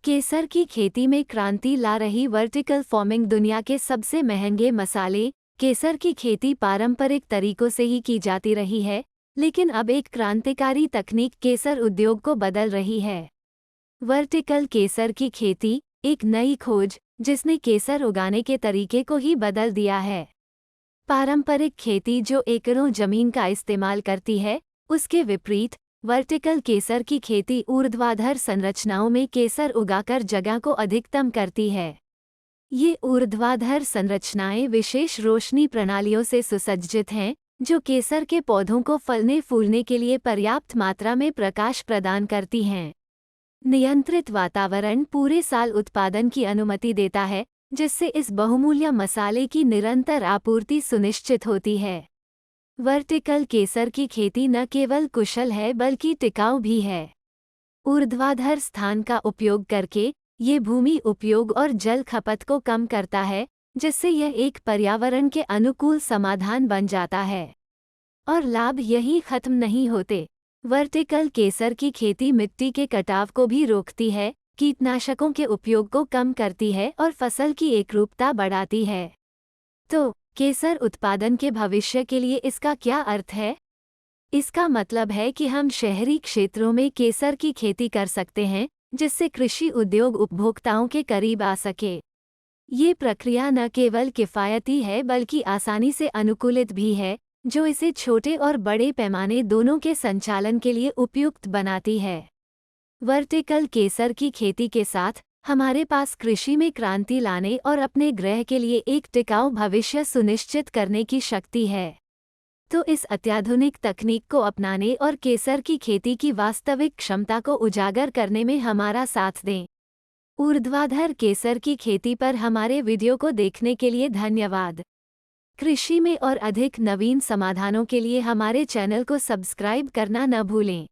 केसर की खेती में क्रांति ला रही वर्टिकल फार्मिंग। दुनिया के सबसे महंगे मसाले केसर की खेती पारंपरिक तरीकों से ही की जाती रही है, लेकिन अब एक क्रांतिकारी तकनीक केसर उद्योग को बदल रही है। वर्टिकल केसर की खेती एक नई खोज जिसने केसर उगाने के तरीके को ही बदल दिया है। पारंपरिक खेती जो एकड़ों जमीन का इस्तेमाल करती है, उसके विपरीत वर्टिकल केसर की खेती ऊर्ध्वाधर संरचनाओं में केसर उगाकर जगह को अधिकतम करती है। ये ऊर्ध्वाधर संरचनाएं विशेष रोशनी प्रणालियों से सुसज्जित हैं, जो केसर के पौधों को फलने फूलने के लिए पर्याप्त मात्रा में प्रकाश प्रदान करती हैं। नियंत्रित वातावरण पूरे साल उत्पादन की अनुमति देता है, जिससे इस बहुमूल्य मसाले की निरंतर आपूर्ति सुनिश्चित होती है। वर्टिकल केसर की खेती न केवल कुशल है बल्कि टिकाऊ भी है। ऊर्ध्वाधर स्थान का उपयोग करके ये भूमि उपयोग और जल खपत को कम करता है, जिससे यह एक पर्यावरण के अनुकूल समाधान बन जाता है। और लाभ यहीं खत्म नहीं होते। वर्टिकल केसर की खेती मिट्टी के कटाव को भी रोकती है, कीटनाशकों के उपयोग को कम करती है और फसल की एकरूपता बढ़ाती है। तो केसर उत्पादन के भविष्य के लिए इसका क्या अर्थ है? इसका मतलब है कि हम शहरी क्षेत्रों में केसर की खेती कर सकते हैं, जिससे कृषि उद्योग उपभोक्ताओं के करीब आ सके। ये प्रक्रिया न केवल किफ़ायती है बल्कि आसानी से अनुकूलित भी है, जो इसे छोटे और बड़े पैमाने दोनों के संचालन के लिए उपयुक्त बनाती है। वर्टिकल केसर की खेती के साथ हमारे पास कृषि में क्रांति लाने और अपने ग्रह के लिए एक टिकाऊ भविष्य सुनिश्चित करने की शक्ति है। तो इस अत्याधुनिक तकनीक को अपनाने और केसर की खेती की वास्तविक क्षमता को उजागर करने में हमारा साथ दें। ऊर्ध्वाधर केसर की खेती पर हमारे वीडियो को देखने के लिए धन्यवाद। कृषि में और अधिक नवीन समाधानों के लिए हमारे चैनल को सब्सक्राइब करना न भूलें।